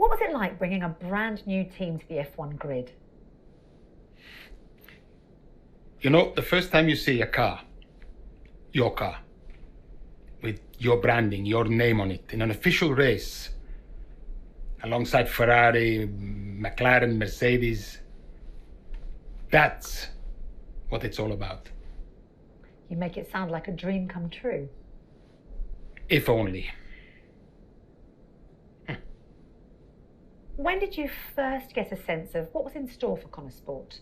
What was it like bringing a brand new team to the F1 grid? You know, the first time you see a car, your car, with your branding, your name on it, in an official race, alongside Ferrari, McLaren, Mercedes, that's what it's all about. You make it sound like a dream come true. If only. When did you first get a sense of what was in store for Connor Sport?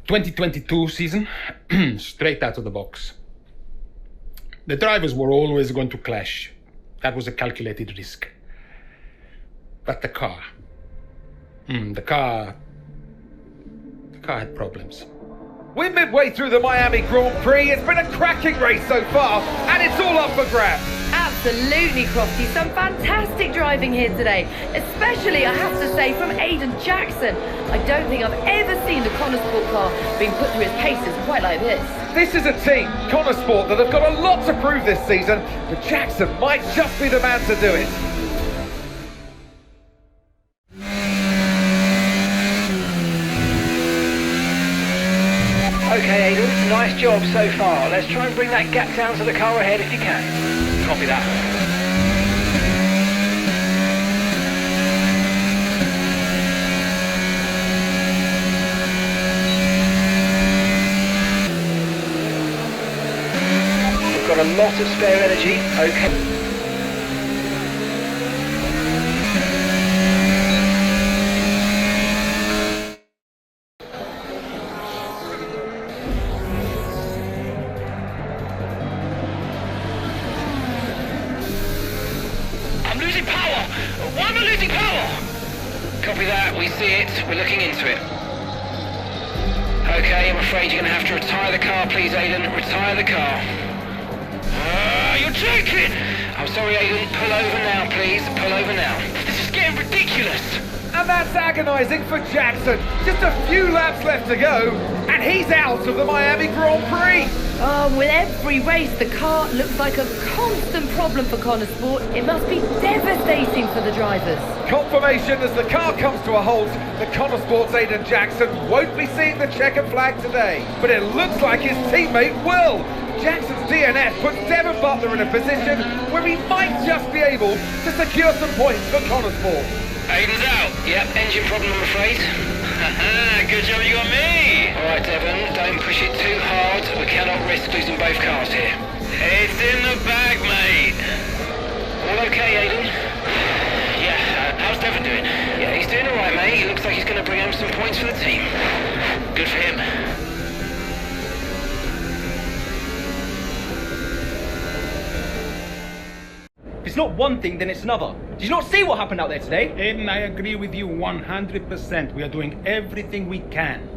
2022 season, straight out of the box. The drivers were always going to clash. That was a calculated risk. But the car had problems. We're midway through the Miami Grand Prix. It's been a cracking race so far, and it's all up for grabs. Absolutely, Crofty. Some fantastic driving here today, especially, I have to say, from Aiden Jackson. I don't think I've ever seen the Connor Sport car being put through its paces quite like this. This is a team, Connor Sport, that have got a lot to prove this season, but Jackson might just be the man to do it. Okay, Aiden, nice job so far. Let's try and bring that gap down to the car ahead if you can. Copy that. We've got a lot of spare energy. Okay. Copy that, we see it, we're looking into it. Okay, I'm afraid you're going to have to retire the car, please, Aiden. Retire the car. You're joking! I'm sorry, Aiden. Pull over now, please. Pull over now. This is getting ridiculous. And that's agonising for Jackson. Just a few laps left to go, and he's out of the Miami Grand Prix. With every race, the car looks like a constant problem for Connor Sport. It must be devastating for the drivers. Confirmation as the car comes to a halt, the Connor Sport's Aiden Jackson won't be seeing the checkered flag today, but it looks like his teammate will. Jackson's DNF puts Devon Butler in a position where he might just be able to secure some points for Connor Sport. Aiden's out. Yep, engine problem, I'm afraid. Good job you got me! Alright, Devon, don't push it too hard. We cannot risk losing both cars here. It's in the bag, mate. All okay, Aiden? Yeah, how's Devon doing? Yeah, he's doing alright, mate. He looks like he's going to bring home some points for the team. Good for him. If it's not one thing, then it's another. Did you not see what happened out there today? Aiden, I agree with you 100%. We are doing everything we can.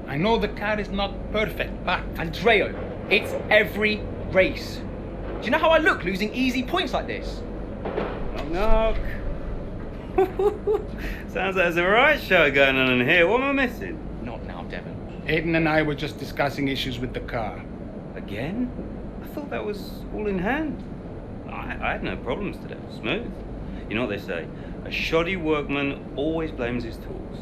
I know the car is not perfect, but... Andreo, it's every race. Do you know how I look losing easy points like this? Knock, knock. Sounds like there's a right show going on in here. What am I missing? Not now, Devon. Aiden and I were just discussing issues with the car. Again? I thought that was all in hand. I had no problems today. Smooth. You know what they say? A shoddy workman always blames his tools.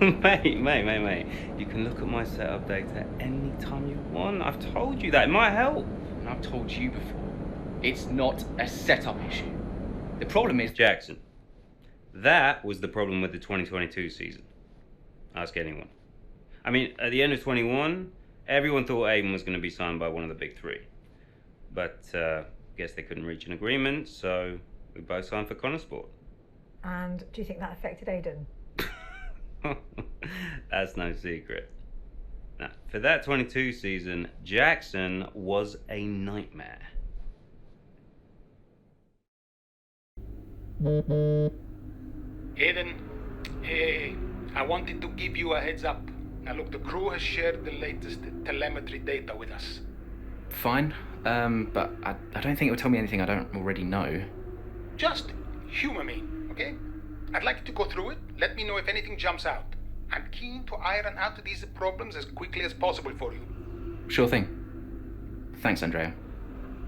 mate. You can look at my setup data any time you want. I've told you that. It might help. And I've told you before, it's not a setup issue. The problem is... Jackson, that was the problem with the 2022 season. Ask anyone. I mean, at the end of 21, everyone thought Aiden was going to be signed by one of the big three. But guess they couldn't reach an agreement, so we both signed for Connor Sport. And do you think that affected Aiden? That's no secret. Now, for that 22 season, Jackson was a nightmare. Aiden, I wanted to give you a heads up. Now look, the crew has shared the latest telemetry data with us. Fine, but I don't think it will tell me anything I don't already know. Just humor me, okay? I'd like you to go through it. Let me know if anything jumps out. I'm keen to iron out these problems as quickly as possible for you. Sure thing. Thanks, Andrea.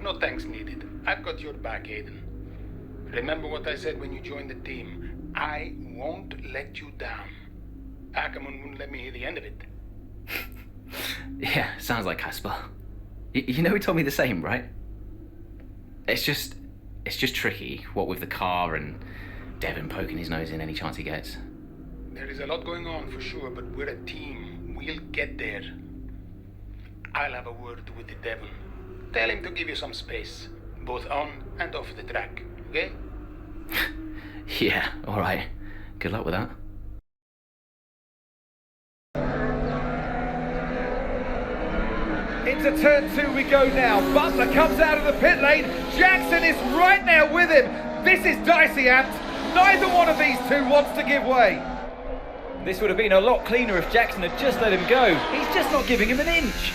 No thanks needed. I've got your back, Aiden. Remember what I said when you joined the team. I won't let you down. Ackerman wouldn't let me hear the end of it. Yeah, sounds like Casper. You know he told me the same, right? It's just tricky, what with the car and Devon poking his nose in any chance he gets. There is a lot going on for sure, but we're a team. We'll get there. I'll have a word with the Devon. Tell him to give you some space, both on and off the track, okay? Yeah, alright. Good luck with that. Into turn 2 we go now. Butler comes out of the pit lane. Jackson is right there with him. This is dicey, amped. Neither one of these two wants to give way. This would have been a lot cleaner if Jackson had just let him go. He's just not giving him an inch.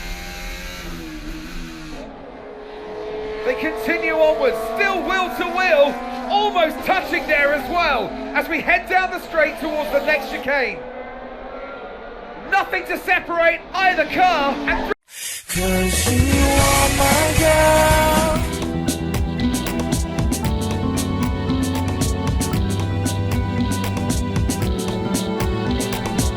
They continue onwards, still wheel to wheel, almost touching there as well, as we head down the straight towards the next chicane. Nothing to separate either car, and